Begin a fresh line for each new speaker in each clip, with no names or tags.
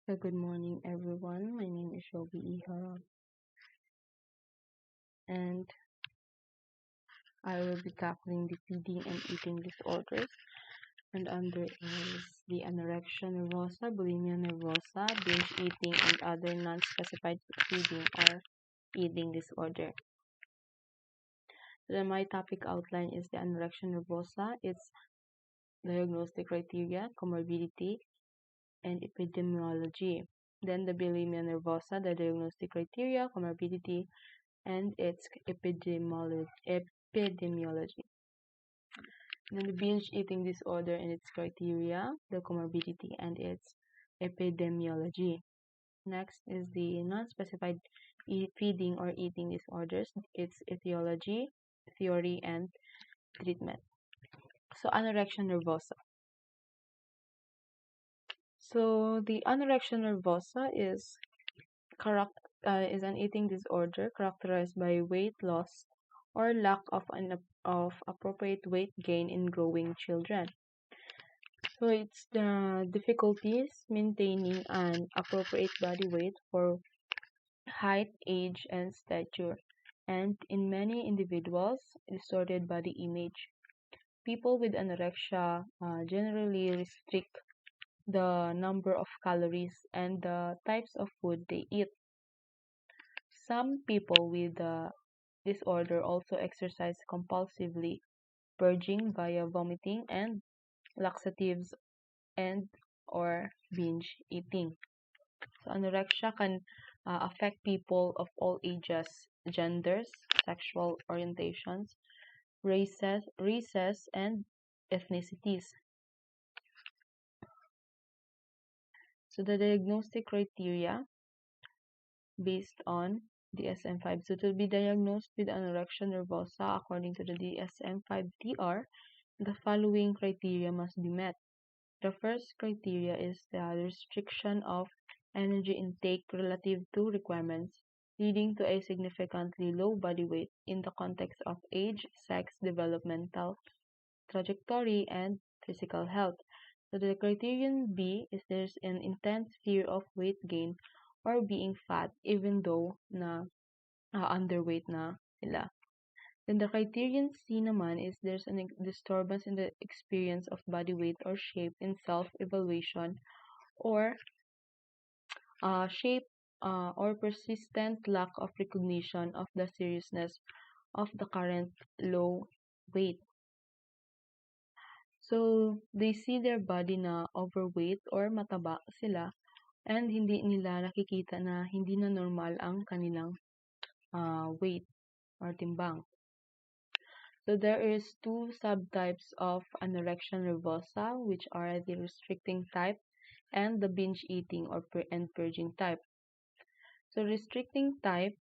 Good morning, everyone. My name is Shobi Ihara, and I will be tackling the feeding and eating disorders. And under is the anorexia nervosa, bulimia nervosa, binge eating, and other non-specified feeding or eating disorder. So my topic outline is the anorexia nervosa, its diagnostic criteria, comorbidity, and epidemiology. Then the bulimia nervosa, the diagnostic criteria, comorbidity, and its epidemiology. Then the binge eating disorder and its criteria, the comorbidity, and its epidemiology. Next is the non-specified feeding or eating disorders, its etiology, theory, and treatment. So anorexia nervosa. So the anorexia nervosa is an eating disorder characterized by weight loss or lack of appropriate weight gain in growing children. So it's the difficulties maintaining an appropriate body weight for height, age, and stature, and in many individuals, distorted body image. People with anorexia generally restrict the number of calories and the types of food they eat. Some people with the disorder also exercise compulsively, purging via vomiting and laxatives and or binge eating. So anorexia can affect people of all ages, genders, sexual orientations, races, and ethnicities. So the diagnostic criteria based on DSM-5. So to be diagnosed with anorexia nervosa according to the DSM-5-TR, the following criteria must be met. The first criteria is the restriction of energy intake relative to requirements, leading to a significantly low body weight in the context of age, sex, developmental trajectory, and physical health. So the criterion B is there's an intense fear of weight gain or being fat even though underweight na sila. Then the criterion C naman is there's a disturbance in the experience of body weight or shape in self-evaluation or shape or persistent lack of recognition of the seriousness of the current low weight. So, they see their body na overweight or mataba sila and hindi nila nakikita na hindi na normal ang kanilang weight or timbang. So there is two subtypes of anorexia nervosa, which are the restricting type and the binge eating or purging type. So restricting type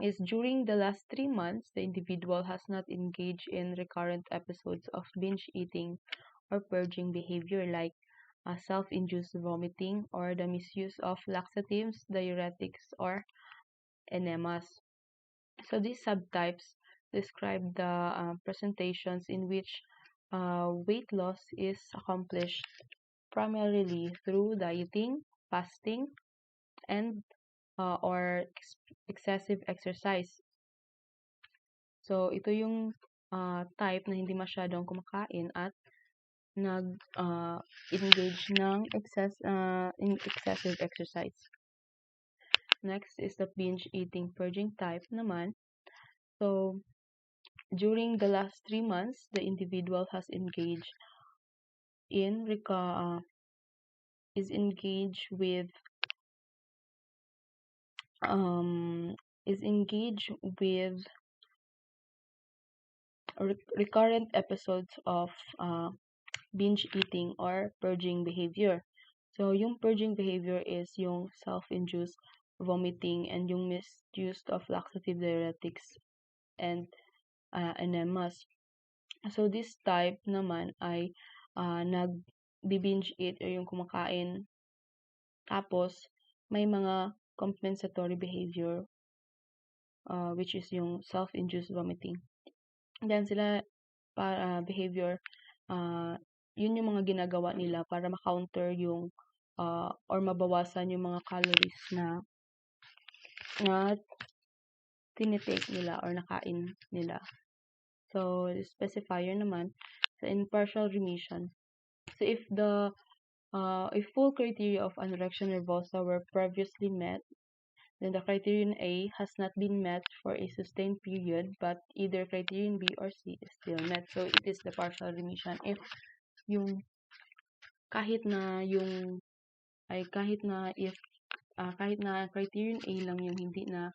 is during the last 3 months, the individual has not engaged in recurrent episodes of binge eating or purging behavior like self-induced vomiting or the misuse of laxatives, diuretics, or enemas. So these subtypes describe the presentations in which weight loss is accomplished primarily through dieting, fasting, and or excessive exercise. So ito yung type na hindi masyadong kumakain at nag-engage ng excessive exercise. Next is the binge eating purging type naman. So during the last 3 months, the individual has engaged in is engaged with recurrent episodes of binge eating or purging behavior. So yung purging behavior is yung self-induced vomiting and yung misuse of laxative diuretics and enemas. So this type naman ay nag-binge eat or yung kumakain tapos may mga compensatory behavior which is yung self-induced vomiting. Then sila behavior yun yung mga ginagawa nila para ma-counter yung or mabawasan yung mga calories na tinitake nila or nakain nila. So, specifier naman, so in partial remission. So, if full criteria of anorexia nervosa were previously met, then the criterion A has not been met for a sustained period, but either criterion B or C is still met. So, it is the partial remission. If yung kahit na criterion A lang yung hindi na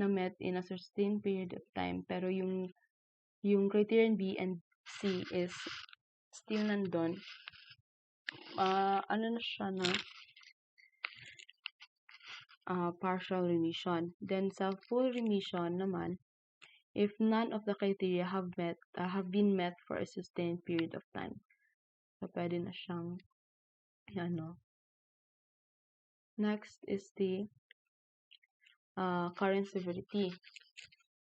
met in a sustained period of time, pero yung criterion B and C is still nandun, ano na siya na partial remission. Then sa full remission naman, if none of the criteria have been met for a sustained period of time. So pwede na siyang Next is the current severity.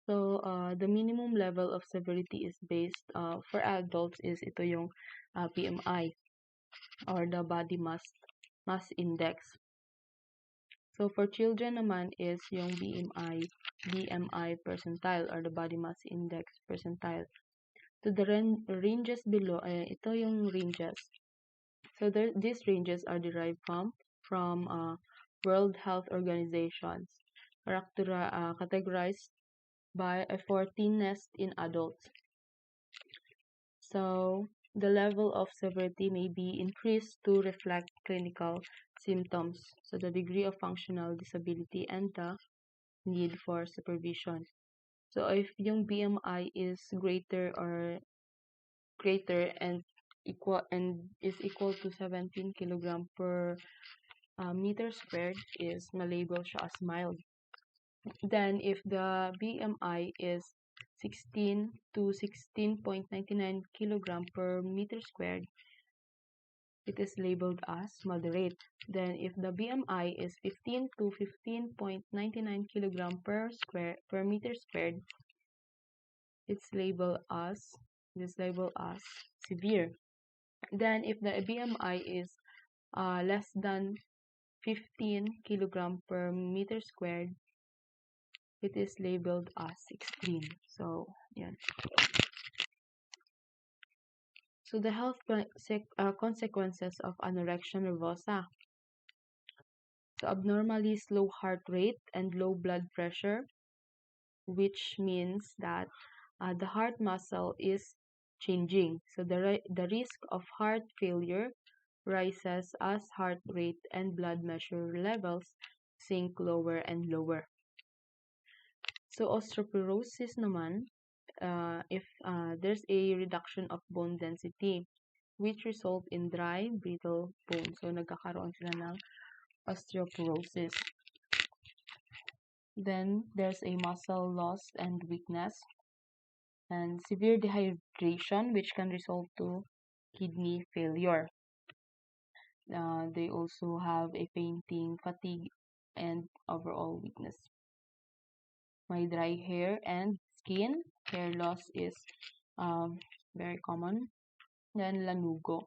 So, the minimum level of severity is based, for adults is ito yung BMI or the body mass index. So, for children naman is yung BMI percentile or the body mass index percentile. So, the ranges below, ito yung ranges. So, these ranges are derived from World Health Organizations, categorized by a 14th in adults. So, the level of severity may be increased to reflect clinical symptoms, so the degree of functional disability and the need for supervision. So, if yung BMI is greater and is equal to 17 kg per meter squared, is malabel siya as mild. Then, if the BMI is 16 to 16.99 kg per meter squared, it is labeled as moderate. Then, if the BMI is 15 to 15.99 kg per meter squared, it's labeled as severe. Then, if the BMI is less than 15 kg per meter squared, it is labeled as extreme. So, yan. So, the health consequences of anorexia nervosa. So, abnormally slow heart rate and low blood pressure, which means that the heart muscle is changing. So, the risk of heart failure rises as heart rate and blood pressure levels sink lower and lower. So, osteoporosis naman, if there's a reduction of bone density, which result in dry, brittle bones. So, nagkakaroon sila ng osteoporosis. Then, there's a muscle loss and weakness, and severe dehydration, which can result to kidney failure. They also have a fainting, fatigue, and overall weakness. May dry hair and skin. Hair loss is very common. Then, lanugo.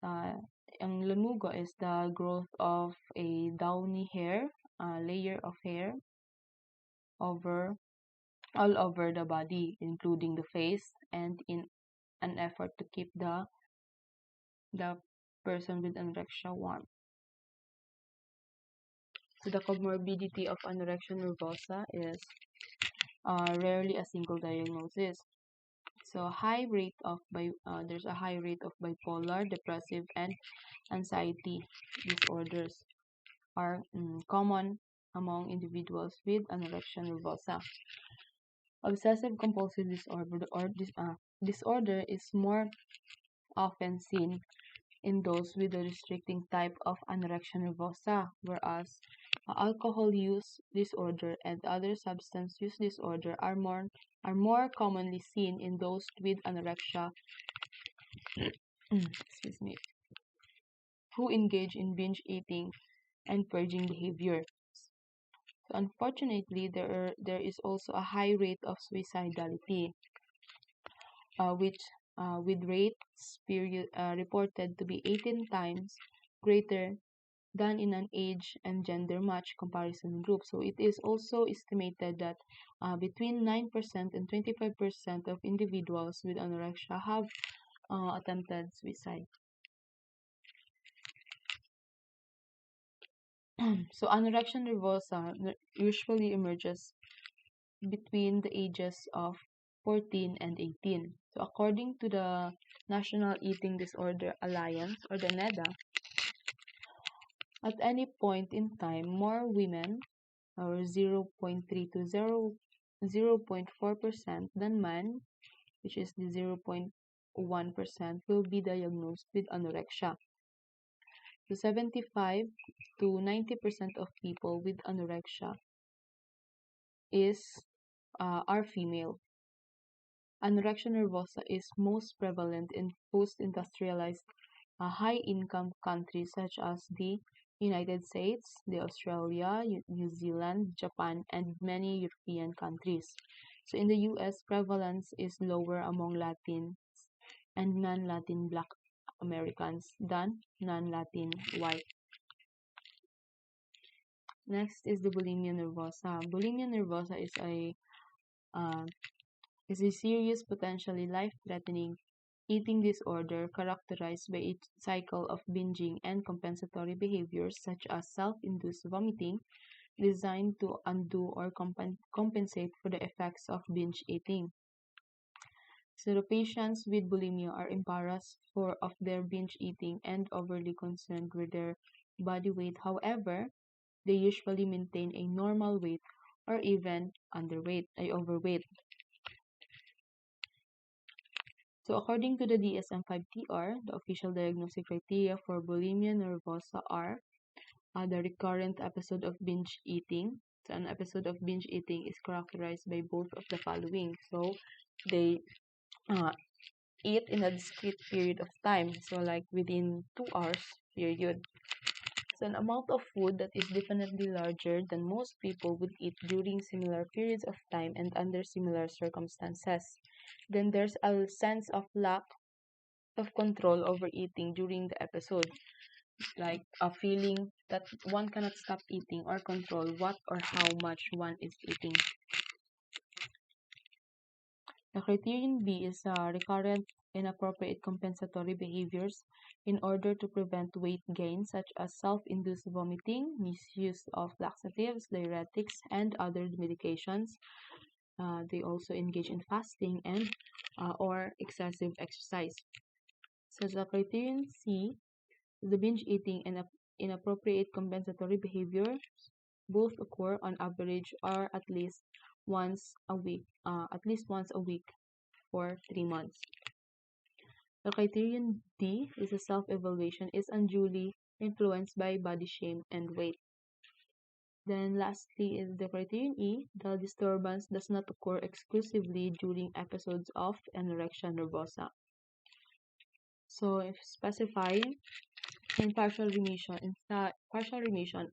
Ang lanugo is the growth of a downy hair, layer of hair all over the body, including the face, and in an effort to keep the person with anorexia warm. So, the comorbidity of anorexia nervosa is rarely a single diagnosis. So, there's a high rate of bipolar, depressive, and anxiety disorders are common among individuals with anorexia nervosa. Obsessive compulsive disorder is more often seen in those with the restricting type of anorexia nervosa, whereas alcohol use disorder and other substance use disorder are more commonly seen in those with anorexia who engage in binge eating and purging behavior. So unfortunately, there is also a high rate of suicidality, with rates reported to be 18 times greater than in an age and gender match comparison group. So it is also estimated that between 9% and 25% of individuals with anorexia have attempted suicide. So anorexia nervosa usually emerges between the ages of 14 and 18. So according to the National Eating Disorder Alliance, or the NEDA, at any point in time, more women, or 0.3 to 0.4% than men, which is the 0.1%, will be diagnosed with anorexia. So 75 to 90% of people with anorexia are female. Anorexia nervosa is most prevalent in post-industrialized high-income countries such as the United States, the Australia, New Zealand, Japan, and many European countries. So in the US, prevalence is lower among Latin and non-Latin Black Americans than non-Latin white. Next is the bulimia nervosa. Bulimia nervosa is a serious, potentially life-threatening eating disorder characterized by a cycle of binging and compensatory behaviors such as self-induced vomiting designed to undo or compensate for the effects of binge eating. So the patients with bulimia are embarrassed of their binge eating and overly concerned with their body weight. However, they usually maintain a normal weight or even overweight. So according to the DSM-5-TR, the official diagnostic criteria for bulimia nervosa are the recurrent episode of binge eating. So an episode of binge eating is characterized by both of the following. So they eat in a discrete period of time, so like within 2 hours period. So an amount of food that is definitely larger than most people would eat during similar periods of time and under similar circumstances. Then there's a sense of lack of control over eating during the episode, like a feeling that one cannot stop eating or control what or how much one is eating. The criterion B is recurrent inappropriate compensatory behaviors in order to prevent weight gain, such as self-induced vomiting, misuse of laxatives, diuretics, and other medications. They also engage in fasting and or excessive exercise. So the criterion C, the binge eating and inappropriate compensatory behavior both occur on average or at least once a week for 3 months. The criterion D is a self-evaluation is unduly influenced by body shame and weight. Then lastly is the criterion E, the disturbance does not occur exclusively during episodes of anorexia nervosa. So if specifying in partial remission,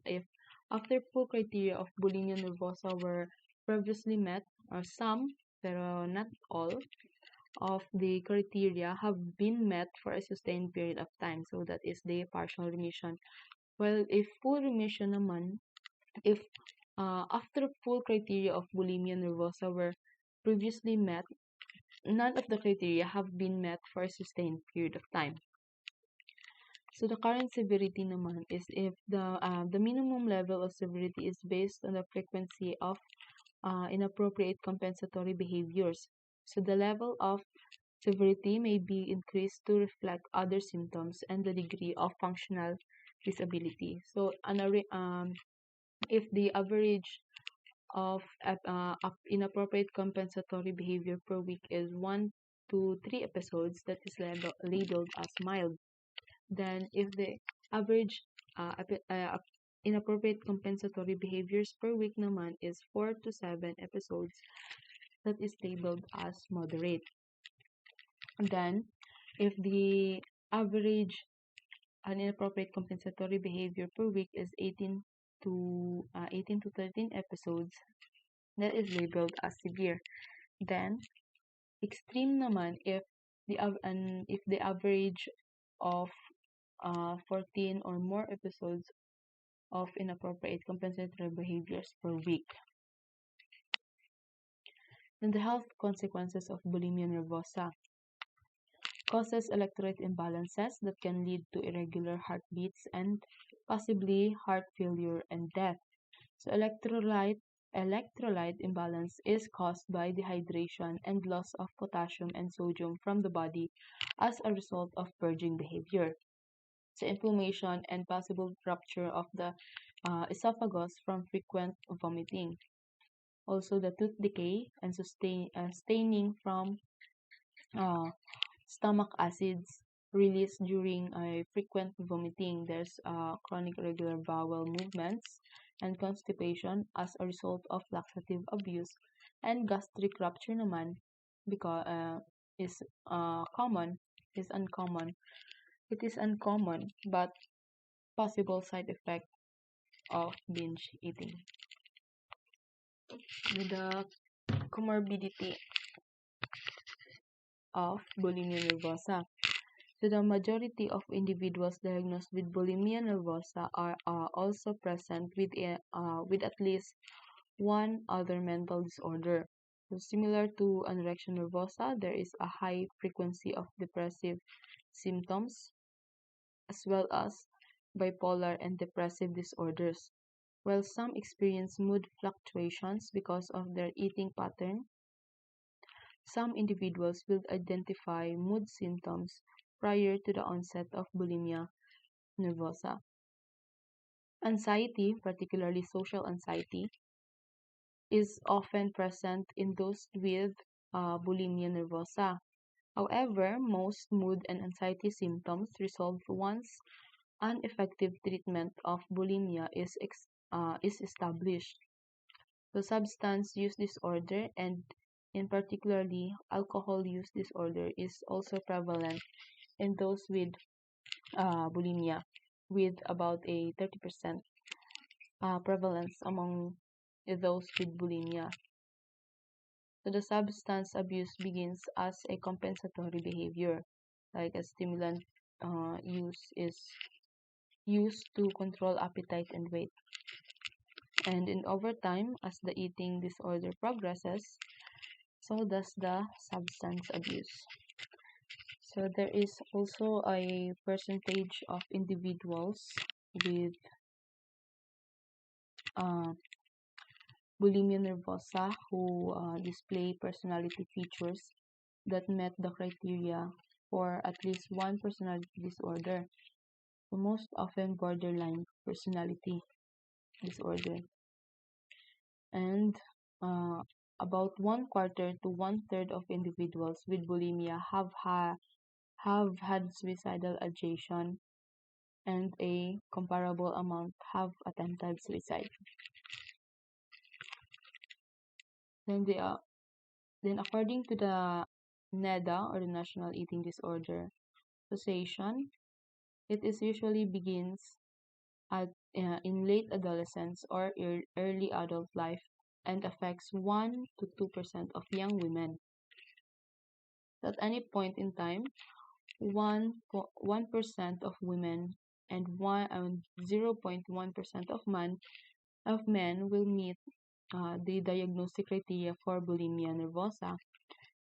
if after full criteria of bulimia nervosa were previously met, or some, pero not all, of the criteria have been met for a sustained period of time. So that is the partial remission. Well, if full remission naman, if after full criteria of bulimia nervosa were previously met, none of the criteria have been met for a sustained period of time. So the current severity naman is if the minimum level of severity is based on the frequency of inappropriate compensatory behaviors. So the level of severity may be increased to reflect other symptoms and the degree of functional disability. So if the average of inappropriate compensatory behavior per week is 1 to 3 episodes, that is labeled as mild. Then if the average inappropriate compensatory behaviors per week naman is 4 to 7 episodes, that is labeled as moderate. And then if the average inappropriate compensatory behavior per week is 18 to 13 episodes, that is labeled as severe. Then extreme naman if the average of 14 or more episodes of inappropriate compensatory behaviors per week. And the health consequences of bulimia nervosa causes electrolyte imbalances that can lead to irregular heartbeats and possibly heart failure and death. So electrolyte imbalance is caused by dehydration and loss of potassium and sodium from the body as a result of purging behavior. So inflammation and possible rupture of the esophagus from frequent vomiting. Also, the tooth decay and staining from uh, stomach acids released during frequent vomiting. There's chronic irregular bowel movements and constipation as a result of laxative abuse, and gastric rupture naman because is common is uncommon. It is uncommon but possible side effect of binge eating. The comorbidity of bulimia nervosa. So the majority of individuals diagnosed with bulimia nervosa are also present with at least one other mental disorder. So similar to anorexia nervosa, there is a high frequency of depressive symptoms as well as bipolar and depressive disorders. While some experience mood fluctuations because of their eating pattern, some individuals will identify mood symptoms prior to the onset of bulimia nervosa. Anxiety, particularly social anxiety, is often present in those with bulimia nervosa. However, most mood and anxiety symptoms resolve once an effective treatment of bulimia is established. The substance use disorder and in particularly alcohol use disorder is also prevalent in those with bulimia, with about a 30% prevalence among those with bulimia. So the substance abuse begins as a compensatory behavior, like a stimulant use is used to control appetite and weight. And in over time, as the eating disorder progresses, so does the substance abuse. So there is also a percentage of individuals with bulimia nervosa who display personality features that met the criteria for at least one personality disorder, so most often borderline personality disorder. And about 1/4 to 1/3 of individuals with bulimia have had suicidal ideation, and a comparable amount have attempted suicide. Then according to the NEDA, or the National Eating Disorder Association, it is usually begins in late adolescence or early adult life and affects 1 to 2% of young women. At any point in time, 1% of women and 0.1% of men will meet the diagnostic criteria for bulimia nervosa,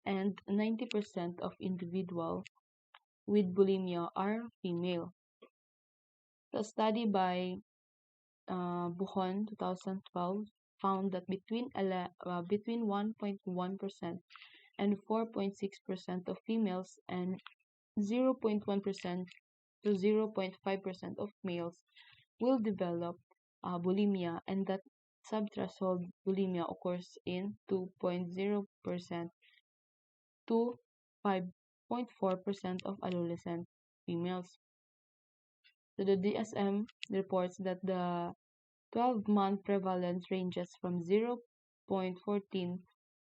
and 90% of individuals with bulimia are female. The study by Buchon 2012 found that between 1.1% and 4.6% of females and 0.1% to 0.5% of males will develop bulimia, and that subthreshold bulimia occurs in 2.0% to 5.4% of adolescent females. So the DSM reports that the 12-month prevalence ranges from 0.14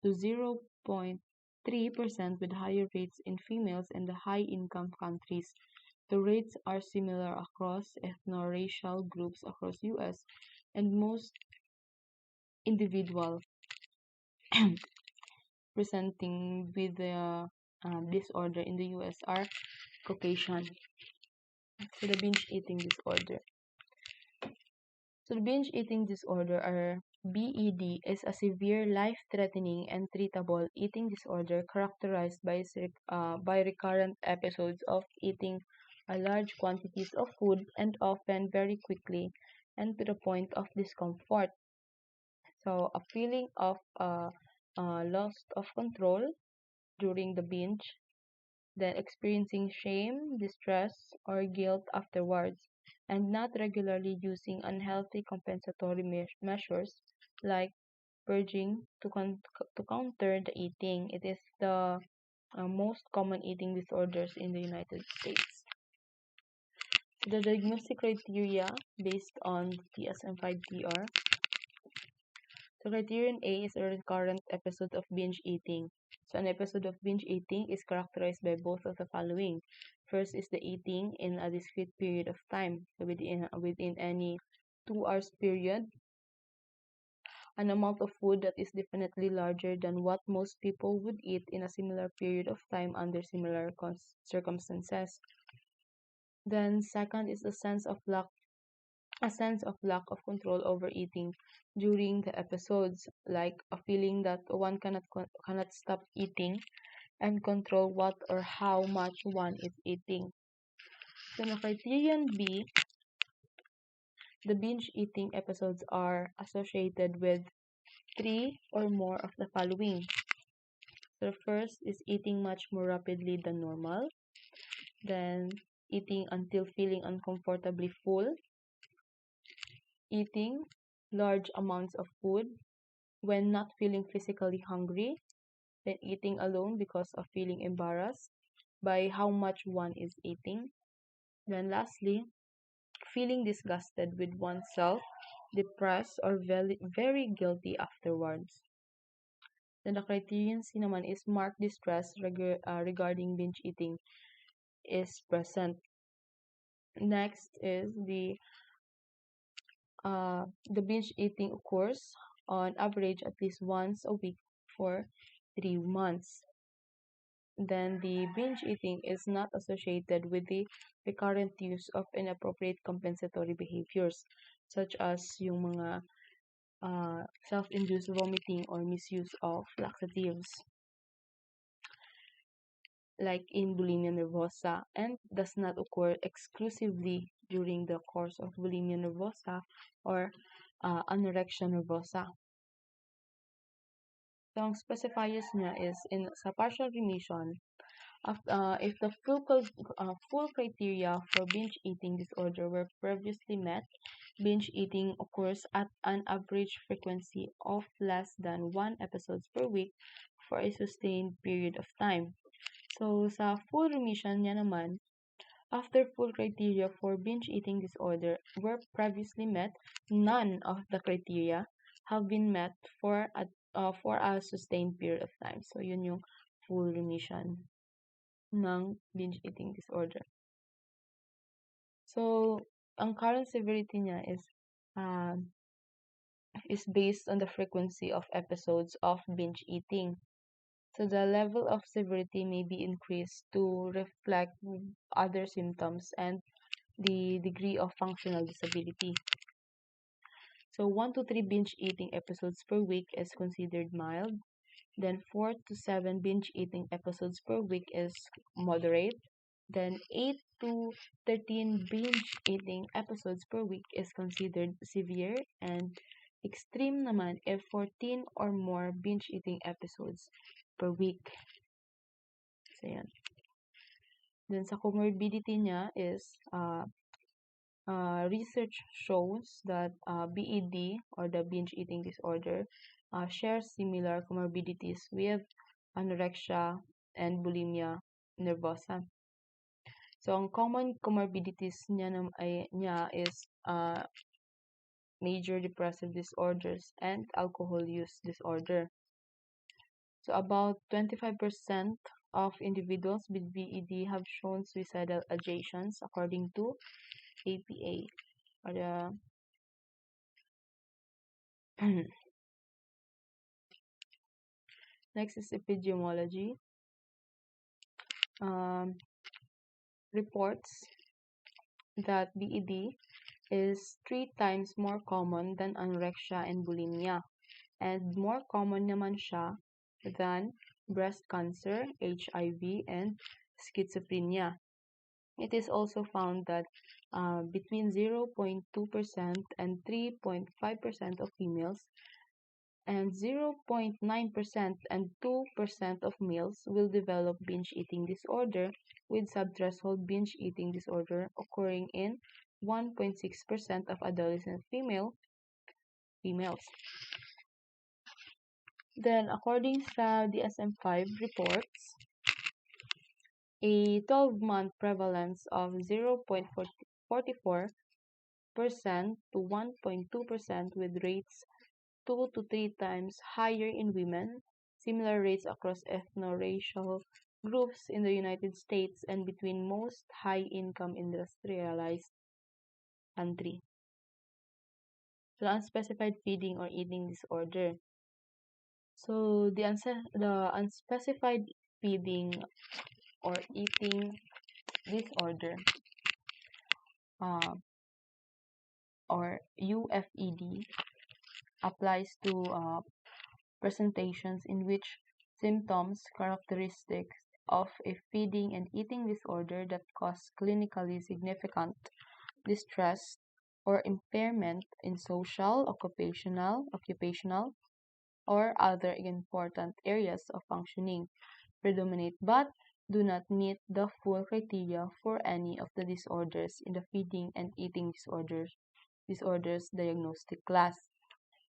to 0.3% with higher rates in females in the high-income countries. The rates are similar across ethno-racial groups across U.S., and most individuals presenting with the disorder in the U.S. are Caucasian. So the binge eating disorder. So the binge eating disorder, or BED, is a severe, life-threatening, and treatable eating disorder characterized by recurrent episodes of eating large quantities of food, and often very quickly and to the point of discomfort. So a feeling of loss of control during the binge, then experiencing shame, distress, or guilt afterwards, and not regularly using unhealthy compensatory measures like purging to counter the eating. It is the most common eating disorders in the United States. The diagnostic criteria based on DSM-5-TR. So criterion A is a recurrent episode of binge eating. So an episode of binge eating is characterized by both of the following. First is the eating in a discrete period of time. So within any 2 hours period, an amount of food that is definitely larger than what most people would eat in a similar period of time under similar circumstances. Then second is a sense of lack of control over eating during the episodes, like a feeling that one cannot stop eating and control what or how much one is eating. So the criterion B, the binge eating episodes are associated with 3 or more of the following. So the first is eating much more rapidly than normal, then eating until feeling uncomfortably full, eating large amounts of food when not feeling physically hungry, then eating alone because of feeling embarrassed by how much one is eating. Then lastly, feeling disgusted with oneself, depressed, or very, very guilty afterwards. Then the criterion C naman is marked distress regarding binge eating is present. Next is the binge eating occurs on average at least once a week for 3 months. Then the binge eating is not associated with the recurrent use of inappropriate compensatory behaviors such as yung mga self-induced vomiting or misuse of laxatives like in bulimia nervosa, and does not occur exclusively during the course of bulimia nervosa or anorexia nervosa. So, ang specifiers niya is sa partial remission, if the full criteria for binge eating disorder were previously met, binge eating occurs at an average frequency of less than 1 episodes per week for a sustained period of time. So, sa full remission niya naman, after full criteria for binge eating disorder were previously met, none of the criteria have been met for a sustained period of time. So, yun yung full remission ng binge eating disorder. So, ang current severity niya is based on the frequency of episodes of binge eating. So, the level of severity may be increased to reflect other symptoms and the degree of functional disability. So, 1 to 3 binge eating episodes per week is considered mild. Then 4 to 7 binge eating episodes per week is moderate. Then 8 to 13 binge eating episodes per week is considered severe, and extreme naman if 14 or more binge eating episodes per week. So, yan. Then sa comorbidity niya is research shows that BED or the binge eating disorder shares similar comorbidities with anorexia and bulimia nervosa. So, ang common comorbidities niya is major depressive disorders and alcohol use disorder. So, about 25% of individuals with BED have shown suicidal ideations according to APA, or the next is epidemiology. Reports that BED is 3 times more common than anorexia and bulimia, and more common naman siya than breast cancer, HIV, and schizophrenia. It is also found that between 0.2% and 3.5% of females and 0.9% and 2% of males will develop binge eating disorder, with subthreshold binge eating disorder occurring in 1.6% of adolescent females. Then, according sa DSM-5 reports, a 12-month prevalence of 0.44% to 1.2%, with rates 2 to 3 times higher in women, similar rates across ethno-racial groups in the United States and between most high-income industrialized countries. So, unspecified feeding or eating disorder. So, the unspecified feeding or eating disorder, or UFED, applies to presentations in which symptoms characteristics of a feeding and eating disorder that cause clinically significant distress or impairment in social, occupational, or other important areas of functioning predominate but do not meet the full criteria for any of the disorders in the feeding and eating disorders diagnostic class.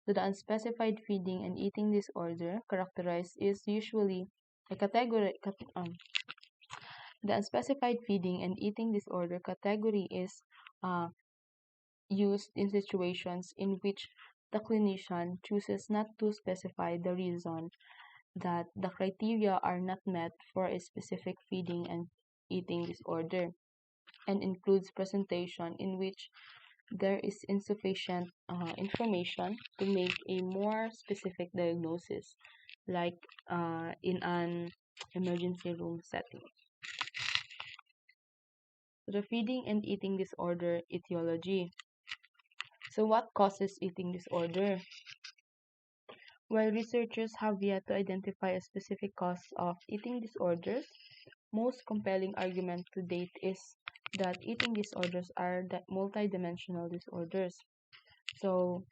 So the unspecified feeding and eating disorder characterized is usually a category. The unspecified feeding and eating disorder category is used in situations in which the clinician chooses not to specify the reason that the criteria are not met for a specific feeding and eating disorder, and includes presentation in which there is insufficient information to make a more specific diagnosis, like in an emergency room setting. The feeding and eating disorder etiology. So what causes eating disorder? While researchers have yet to identify a specific cause of eating disorders, most compelling argument to date is that eating disorders are multidimensional disorders. So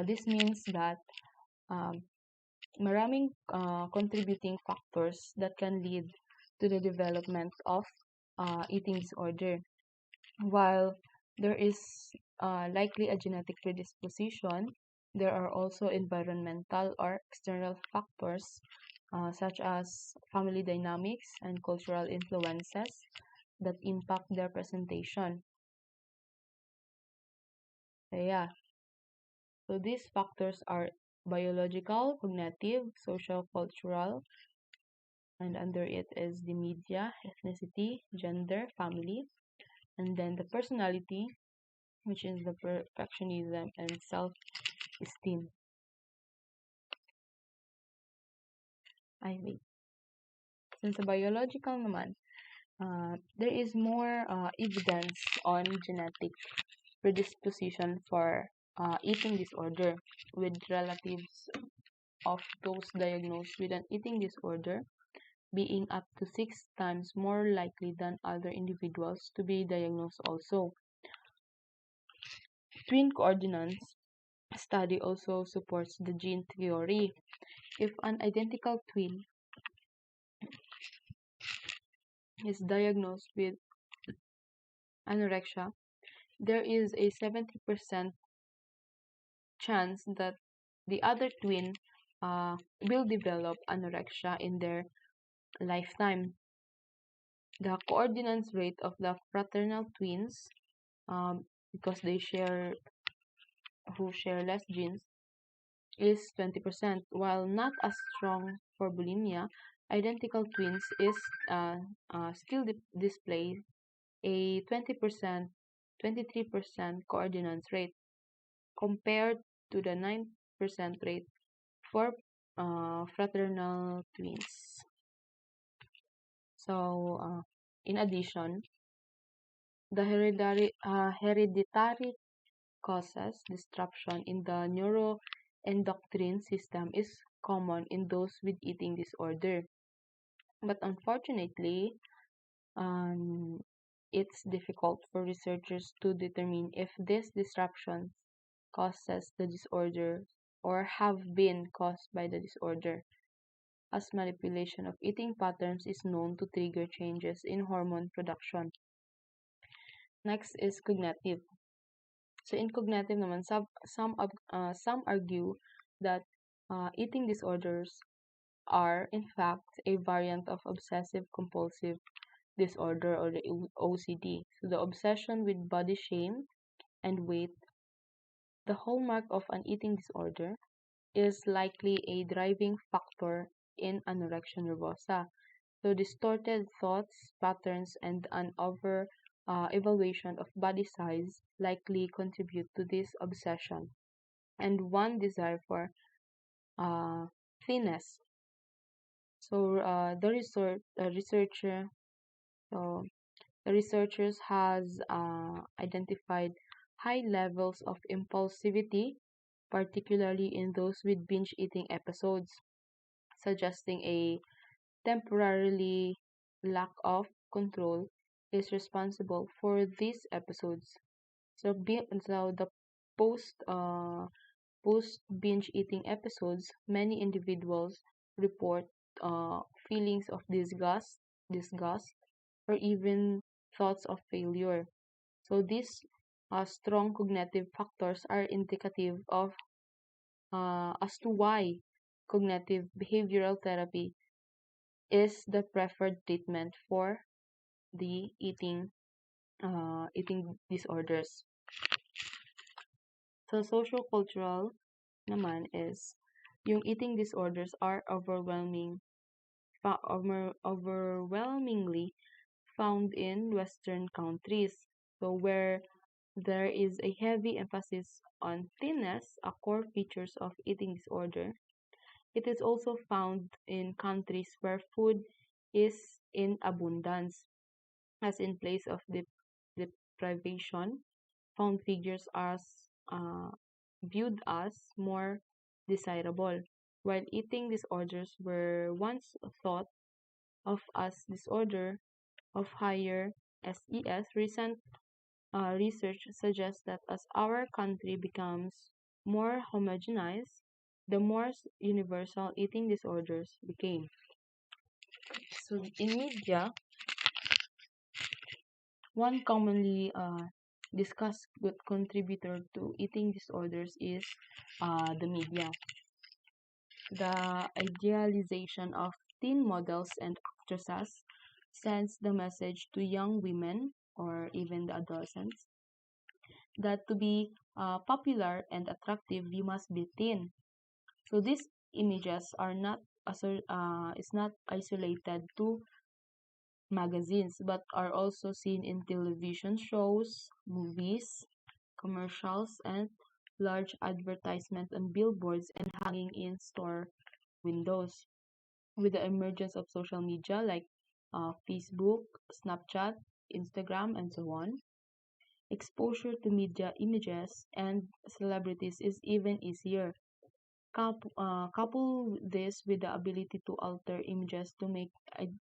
this means that maraming contributing factors that can lead to the development of eating disorder. While there is likely a genetic predisposition, there are also environmental or external factors such as family dynamics and cultural influences that impact their presentation. So these factors are biological, cognitive, social, cultural, and under it is the media, ethnicity, gender, family, and then the personality, which is the perfectionism and self-esteem. Wait. Since the biological naman, there is more evidence on genetic predisposition for eating disorder, with relatives of those diagnosed with an eating disorder being up to 6 times more likely than other individuals to be diagnosed also. Twin coordinates study also supports the gene theory. If an identical twin is diagnosed with anorexia, there is a 70% chance that the other twin will develop anorexia in their lifetime. The coordinates rate of the fraternal twins, because they share less genes, is 20%, while not as strong for bulimia. Identical twins is still display a 20%, 23% coordinates rate compared to the 9% rate for fraternal twins. So, in addition, The hereditary causes disruption in the neuroendocrine system is common in those with eating disorder, but unfortunately, um, it's difficult for researchers to determine if these disruptions causes the disorder or have been caused by the disorder, as manipulation of eating patterns is known to trigger changes in hormone production. Next is cognitive. So in cognitive naman, some argue that eating disorders are in fact a variant of obsessive compulsive disorder or the OCD. So the obsession with body shame and weight, the hallmark of an eating disorder, is likely a driving factor in anorexia nervosa. So distorted thoughts, patterns, and an over evaluation of body size likely contribute to this obsession. And one desire for uh, thinness. So so the researchers has identified high levels of impulsivity, particularly in those with binge eating episodes, suggesting a temporarily lack of control is responsible for these episodes. So the post post binge eating episodes, many individuals report feelings of disgust, or even thoughts of failure. So these strong cognitive factors are indicative of as to why cognitive behavioral therapy is the preferred treatment for the eating disorders. So social-cultural naman is yung eating disorders are overwhelmingly found in Western countries. So where there is a heavy emphasis on thinness, a core features of eating disorder, it is also found in countries where food is in abundance, as in place of deprivation, found figures as uh, viewed as more desirable, while eating disorders were once thought of as disorder of higher SES. Recent research suggests that as our country becomes more homogenized, the more universal eating disorders became. So in media, one commonly discussed good contributor to eating disorders is the media. The idealization of teen models and actresses sends the message to young women or even the adolescents that to be popular and attractive, you must be thin. So these images are not is not isolated to magazines but are also seen in television shows, movies, commercials, and large advertisements on billboards and hanging in store windows. With the emergence of social media like Facebook, Snapchat, Instagram, and so on, exposure to media images and celebrities is even easier. Couple this with the ability to alter images to make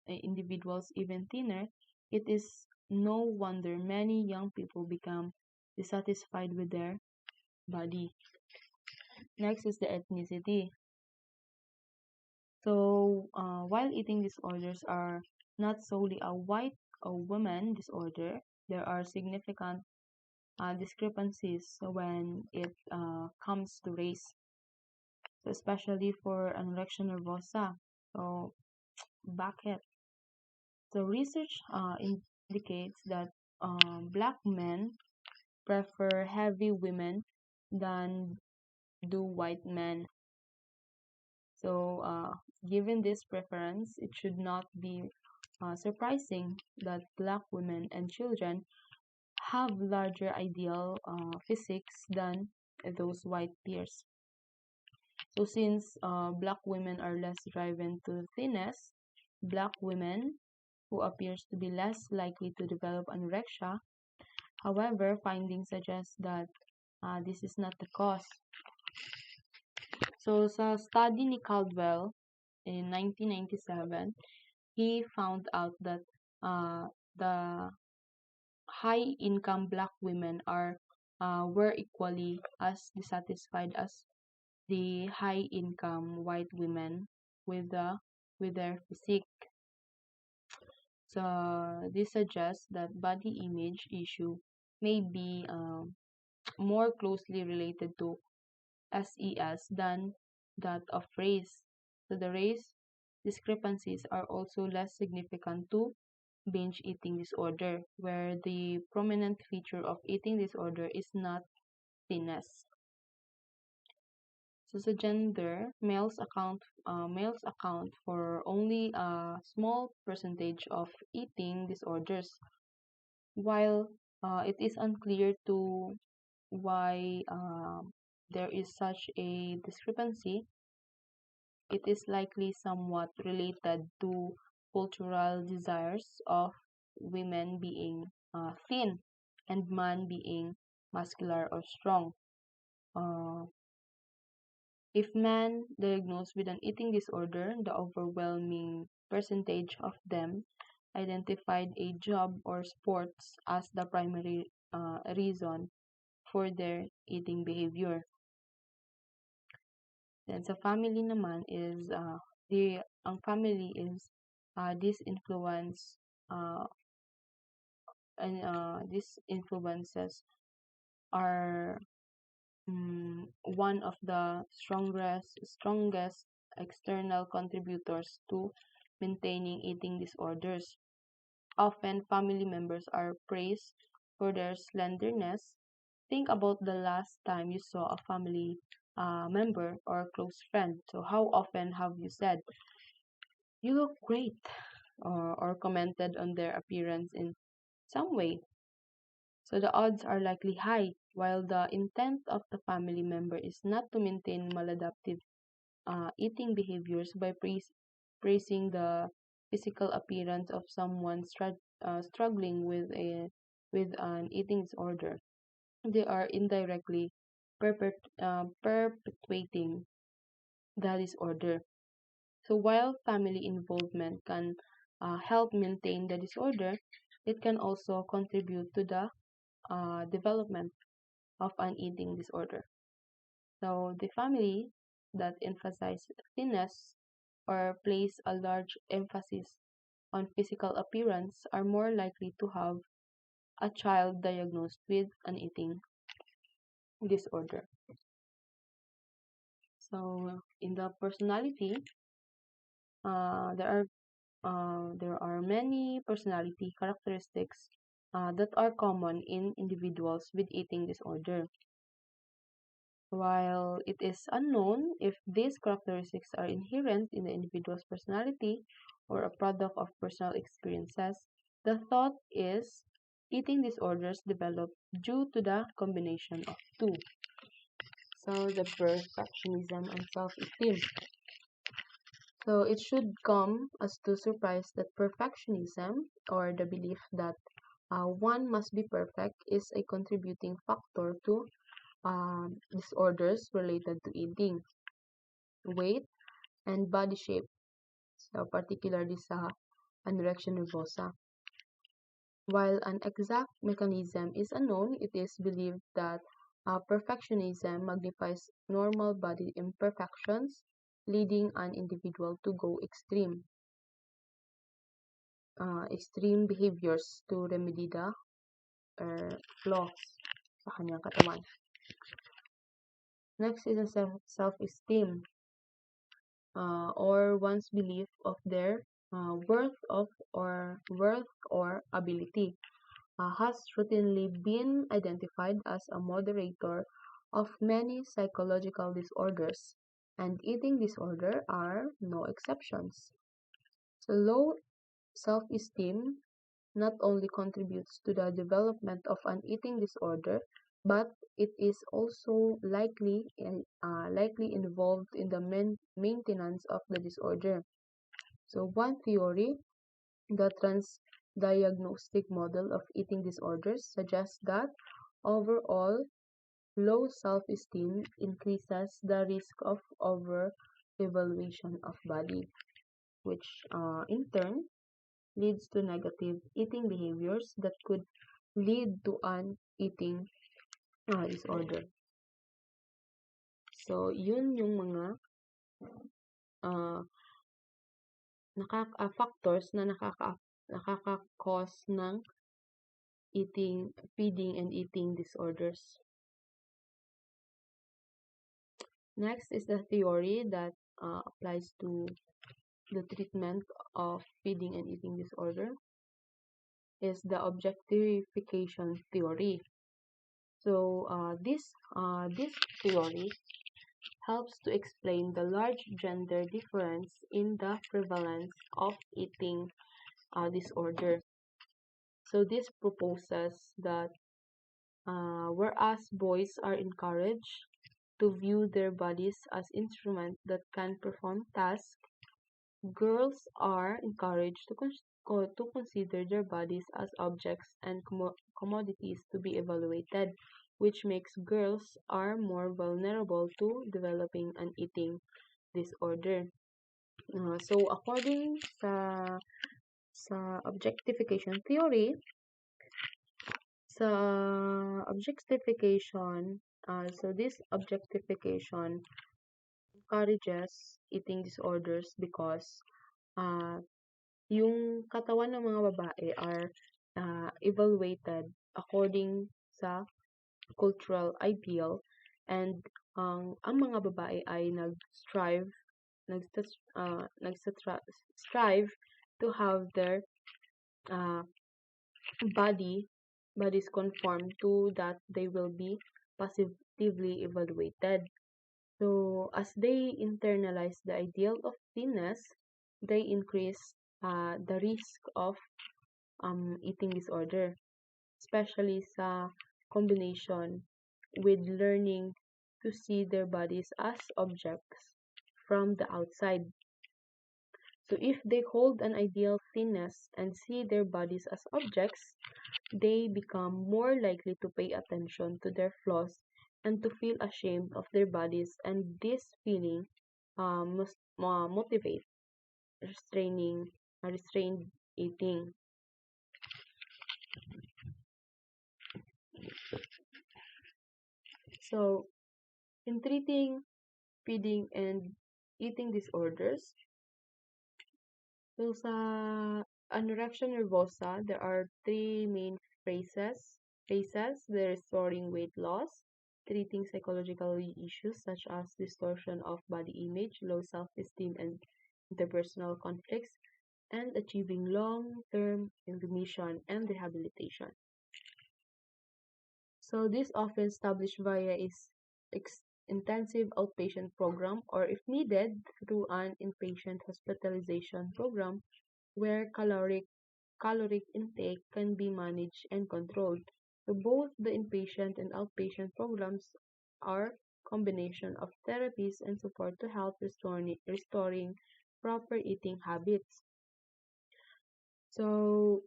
individuals even thinner, it is no wonder many young people become dissatisfied with their body. Next is the ethnicity. So, while eating disorders are not solely a white or woman disorder, there are significant discrepancies when it comes to race, so especially for anorexia nervosa. So, bucket. So, research indicates that black men prefer heavy women than do white men. So, given this preference, it should not be surprising that black women and children have larger ideal physiques than those white peers. So, since black women are less driven to thinness, black women who appears to be less likely to develop anorexia However, findings suggest that this is not the cause. So, sa study ni Caldwell in 1997, he found out that the high-income black women were equally as dissatisfied as the high-income white women with their physique. So this suggests that body image issue may be more closely related to SES than that of race. So the race discrepancies are also less significant to binge eating disorder, where the prominent feature of eating disorder is not thinness. So sa gender, males account for only a small percentage of eating disorders, while it is unclear to why there is such a discrepancy. It is likely somewhat related to cultural desires of women being thin and man being muscular or strong. Uh, if man diagnosed with an eating disorder, the overwhelming percentage of them identified a job or sports as the primary reason for their eating behavior. Then sa family naman is ang family is this influence and these influences are one of the strongest external contributors to maintaining eating disorders. Often family members are praised for their slenderness. Think about the last time you saw a family member or close friend. So how often have you said, "You look great," or commented on their appearance in some way? So the odds are likely high, while the intent of the family member is not to maintain maladaptive eating behaviors by praising the physical appearance of someone struggling with an eating disorder. They are indirectly perpetuating the disorder. So while family involvement can help maintain the disorder, it can also contribute to the development of an eating disorder. So the family that emphasize thinness or place a large emphasis on physical appearance are more likely to have a child diagnosed with an eating disorder. So in the personality, uh, there are there are many personality characteristics that are common in individuals with eating disorder. While it is unknown if these characteristics are inherent in the individual's personality or a product of personal experiences, the thought is eating disorders develop due to the combination of two. So the perfectionism and self-esteem. So it should come as to surprise that perfectionism, or the belief that one must be perfect, is a contributing factor to disorders related to eating, weight, and body shape. So particularly sa anorexia nervosa. While an exact mechanism is unknown, it is believed that perfectionism magnifies normal body imperfections, leading an individual to go extreme behaviors to remedy the flaws sa kanyang katawan. Next is a self-esteem, or one's belief of their worth or ability, has routinely been identified as a moderator of many psychological disorders, and eating disorder are no exceptions. So low self-esteem not only contributes to the development of an eating disorder, but it is also likely involved in the maintenance of the disorder. So one theory, the diagnostic model of eating disorders suggests that overall low self-esteem increases the risk of over-evaluation of body, which in turn leads to negative eating behaviors that could lead to an eating disorder. So, yun yung mga uh, factors na nakaka-cause ng feeding and eating disorders. Next is the theory that applies to the treatment of feeding and eating disorder is the objectification theory. So this theory helps to explain the large gender difference in the prevalence of eating disorder. So this proposes that whereas boys are encouraged to view their bodies as instruments that can perform tasks, girls are encouraged to consider their bodies as objects and commodities to be evaluated, which makes girls are more vulnerable to developing an eating disorder. So according sa objectification theory, sa objectification, so this objectification encourages eating disorders because yung katawan ng mga babae are evaluated according sa cultural ideal, and ang mga babae ay nag-strive to have their bodies conform to that they will be positively evaluated. So as they internalize the ideal of thinness, they increase the risk of eating disorder, especially sa combination with learning to see their bodies as objects from the outside. So if they hold an ideal thinness and see their bodies as objects, they become more likely to pay attention to their flaws and to feel ashamed of their bodies, and this feeling must motivate restrained eating. So, in treating feeding and eating disorders, so sa anorexia nervosa, there are three main phases: the restoring weight loss, treating psychological issues such as distortion of body image, low self-esteem, and interpersonal conflicts, and achieving long-term remission and rehabilitation. So this often established via intensive outpatient program, or if needed, through an inpatient hospitalization program where caloric intake can be managed and controlled. So both the inpatient and outpatient programs are combination of therapies and support to help restoring proper eating habits. So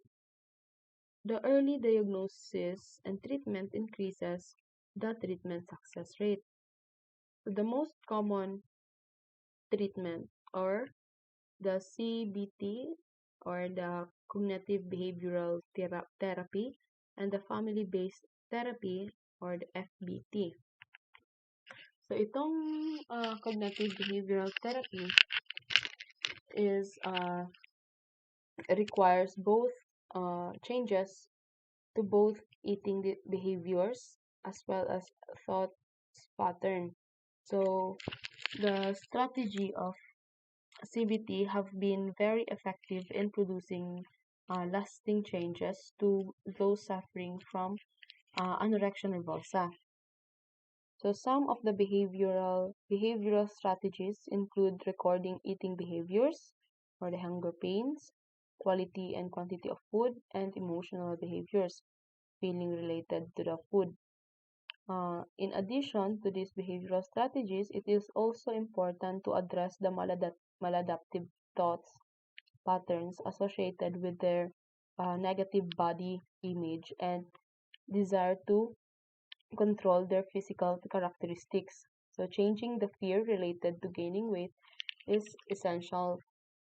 the early diagnosis and treatment increases the treatment success rate. So the most common treatment or the CBT or the cognitive behavioral therapy and the family-based therapy or the FBT. So itong cognitive behavioral therapy is requires both changes to both eating behaviors as well as thought pattern. So the strategy of CBT have been very effective in producing lasting changes to those suffering from anorexia nervosa. So some of the behavioral strategies include recording eating behaviors or the hunger pains, quality and quantity of food, and emotional behaviors, feeling related to the food. In addition to these behavioral strategies, it is also important to address the maladaptive thoughts patterns associated with their negative body image and desire to control their physical characteristics. So changing the fear related to gaining weight is essential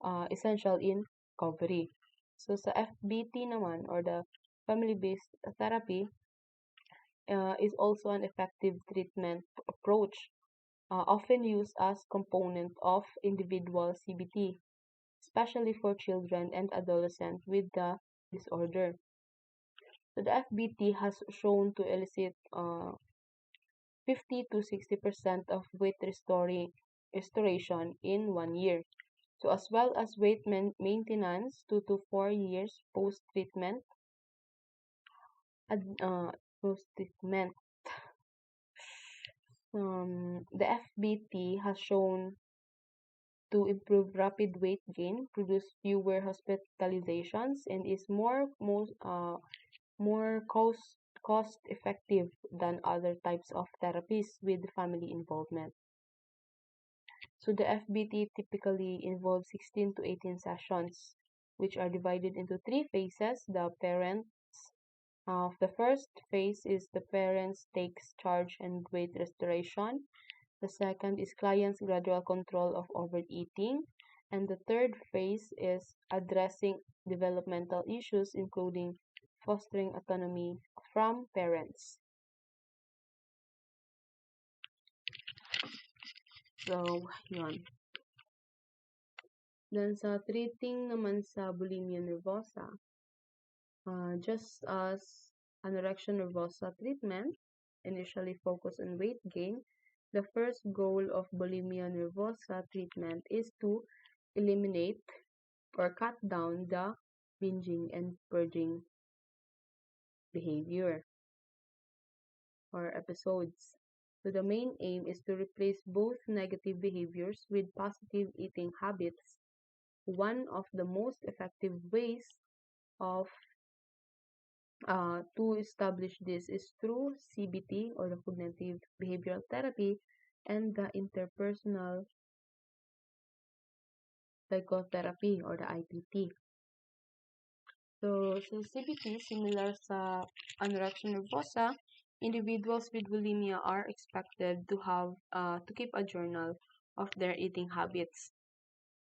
in recovery. So sa FBT naman or the family-based therapy is also an effective treatment approach, often used as component of individual CBT, especially for children and adolescents with the disorder. So the FBT has shown to elicit 50 to 60% of weight restoration in 1 year. So as well as weight maintenance 2 to 4 years post-treatment. Post-treatment. The FBT has shown to improve rapid weight gain, produce fewer hospitalizations, and is more cost effective than other types of therapies with family involvement. So the FBT typically involves 16 to 18 sessions, which are divided into three phases. The first phase is the parents takes charge and weight restoration. The second is client's gradual control of overeating. And the third phase is addressing developmental issues, including fostering autonomy from parents. So, yun. Then sa treating naman sa bulimia nervosa, just as anorexia nervosa treatment initially focused on weight gain, the first goal of bulimia nervosa treatment is to eliminate or cut down the binging and purging behavior or episodes. So the main aim is to replace both negative behaviors with positive eating habits. One of the most effective ways of to establish this is through CBT or the cognitive behavioral therapy and the interpersonal psychotherapy or the IPT. So CBT, similar sa anorexia nervosa, individuals with bulimia are expected to have to keep a journal of their eating habits.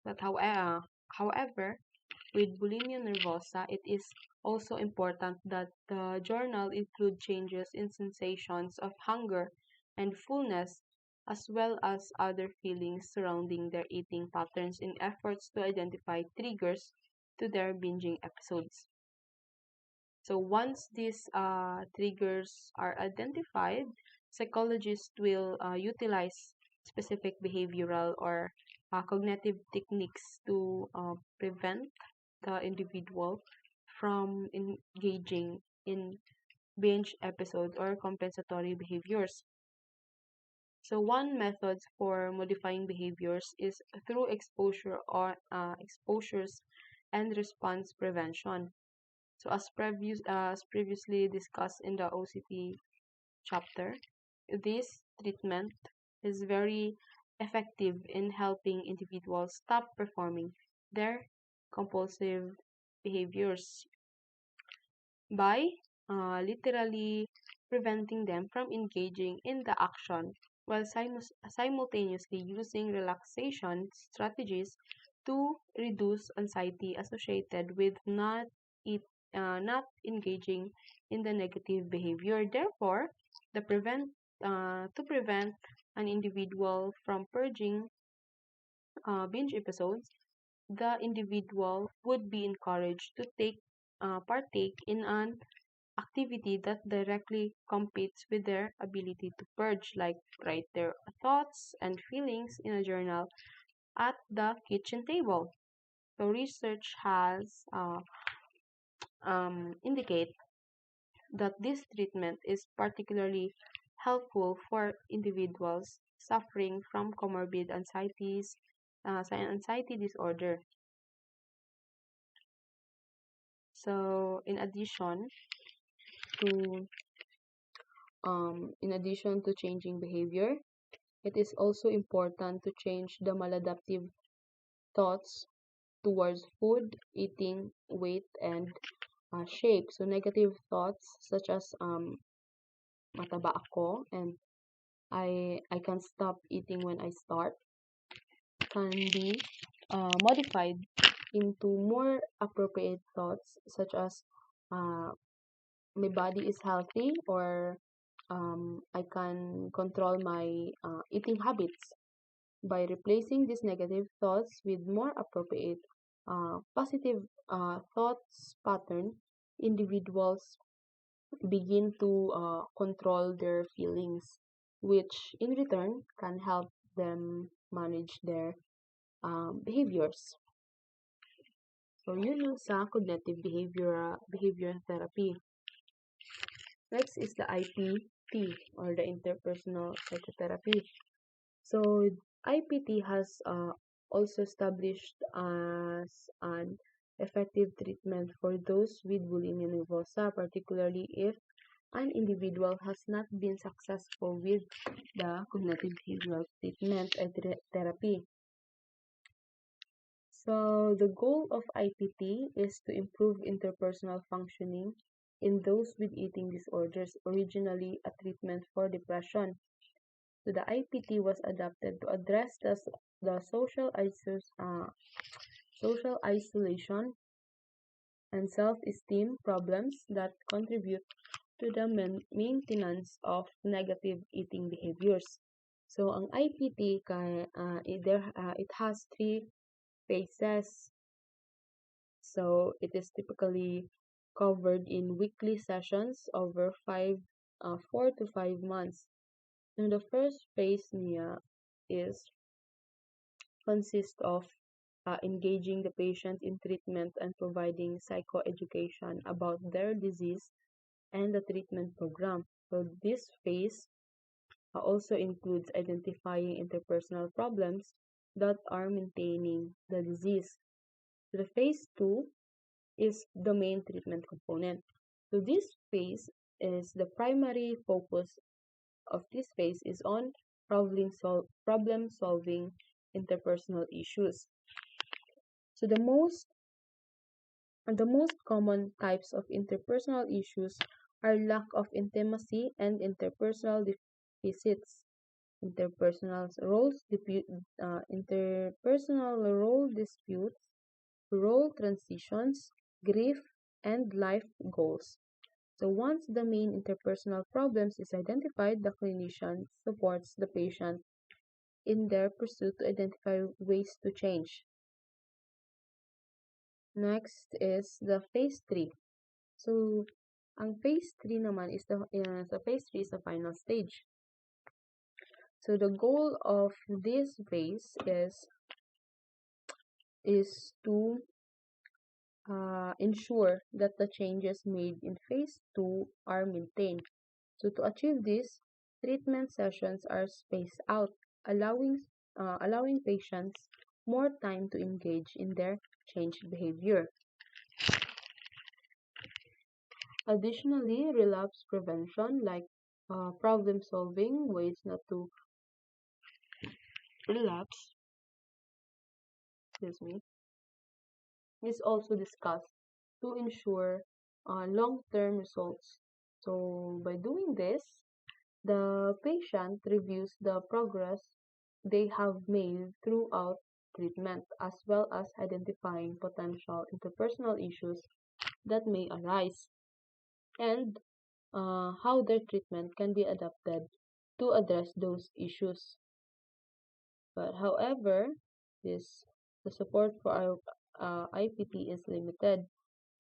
But however, with bulimia nervosa, it is also important that the journal include changes in sensations of hunger and fullness, as well as other feelings surrounding their eating patterns in efforts to identify triggers to their binging episodes. So once these triggers are identified, psychologists will utilize specific behavioral or cognitive techniques to prevent the individual from engaging in binge episodes or compensatory behaviors. So one method for modifying behaviors is through exposures and response prevention. So as previously discussed in the OCT chapter, this treatment is very effective in helping individuals stop performing their compulsive behaviors by literally preventing them from engaging in the action while simultaneously using relaxation strategies to reduce anxiety associated with not engaging in the negative behavior. Therefore, to prevent an individual from purging binge episodes, the individual would be encouraged to partake in an activity that directly competes with their ability to purge, like write their thoughts and feelings in a journal at the kitchen table. So research has indicate that this treatment is particularly helpful for individuals suffering from comorbid anxiety disorder. So, to in addition to changing behavior, it is also important to change the maladaptive thoughts towards food, eating, weight, and shape. So negative thoughts such as mataba ako and I can't stop eating when I start can be modified into more appropriate thoughts such as uh, my body is healthy or I can control my eating habits. By replacing these negative thoughts with more appropriate positive thoughts pattern, individuals begin to control their feelings, which in return can help them manage their behaviors. So, yun yung sa cognitive behavior therapy. Next is the IPT or the interpersonal psychotherapy. So, IPT has also established as an effective treatment for those with bulimia nervosa, particularly if an individual has not been successful with the cognitive behavioral treatment and therapy. So, the goal of IPT is to improve interpersonal functioning in those with eating disorders, originally a treatment for depression. So, the IPT was adapted to address the social isolation and self-esteem problems that contribute to the maintenance of negative eating behaviors. So, ang IPT, it has three phases. So, it is typically covered in weekly sessions over 4 to 5 months. And the first phase niya is consists of engaging the patient in treatment and providing psychoeducation about their disease and the treatment program. So this phase also includes identifying interpersonal problems that are maintaining the disease. So the phase 2 is the main treatment component. So this phase is the primary focus of this phase is on problem solving interpersonal issues. So the most common types of interpersonal issues are lack of intimacy and interpersonal deficits, interpersonal role disputes, role transitions, grief, and life goals. So once the main interpersonal problems is identified, the clinician supports the patient in their pursuit to identify ways to change. Next is the phase 3. So, ang phase 3 naman is sa phase 3 is the final stage. So, the goal of this phase is to ensure that the changes made in phase 2 are maintained. So, to achieve this, treatment sessions are spaced out, allowing patients more time to engage in their changed behavior. Additionally, relapse prevention, like problem solving, ways not to relapse, is also discussed to ensure long-term results. So, by doing this, the patient reviews the progress they have made throughout treatment, as well as identifying potential interpersonal issues that may arise, and how their treatment can be adapted to address those issues. But however, the support for our IPT is limited,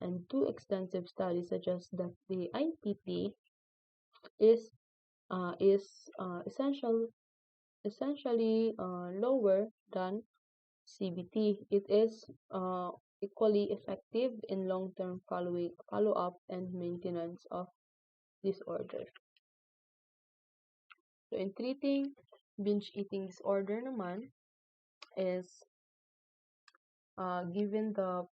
and two extensive studies suggest that the IPT is essentially lower than CBT. It is equally effective in long-term follow-up and maintenance of disorder. So in treating binge eating disorder naman is given the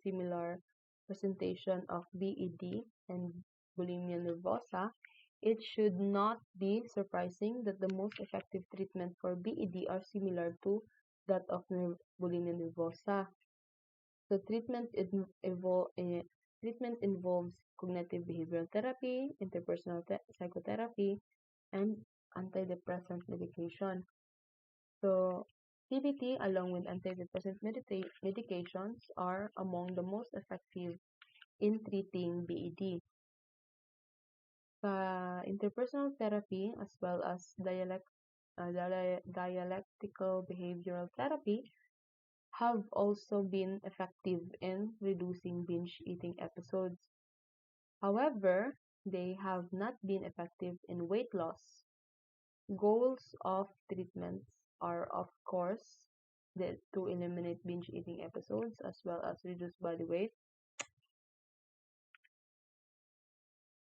similar presentation of BED and bulimia nervosa, it should not be surprising that the most effective treatment for BED are similar to that of bulimia nervosa. So treatment involves cognitive behavioral therapy, interpersonal psychotherapy, and antidepressant medication. So CBT along with antidepressant medications are among the most effective in treating BED. Interpersonal therapy as well as dialectical behavioral therapy have also been effective in reducing binge eating episodes. However, they have not been effective in weight loss. Goals of treatments are, of course, to eliminate binge eating episodes as well as reduce body weight.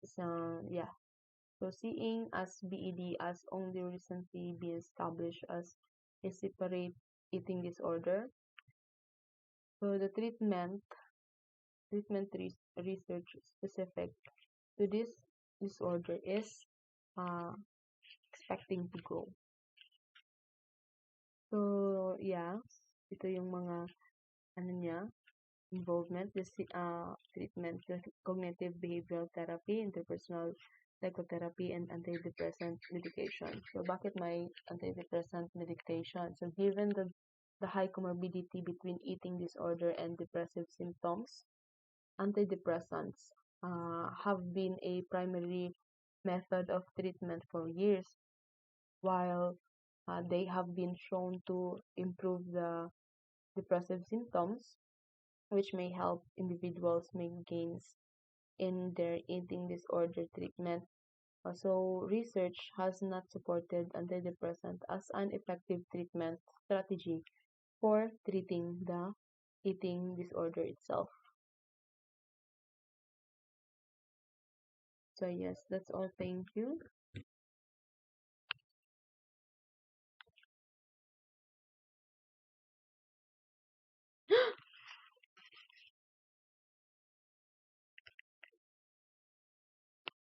So, yeah. So, seeing as BED as only recently been established as a separate eating disorder, so the treatment research specific to this disorder is uh, expecting to grow. So, yeah, ito yung mga involvement, treatment, cognitive behavioral therapy, interpersonal psychotherapy, and antidepressant medication. So, bakit may antidepressant medication? So, given the high comorbidity between eating disorder and depressive symptoms, antidepressants have been a primary method of treatment for years, while they have been shown to improve the depressive symptoms, which may help individuals make gains in their eating disorder treatment. So, research has not supported antidepressant as an effective treatment strategy for treating the eating disorder itself. So, yes, that's all. Thank you.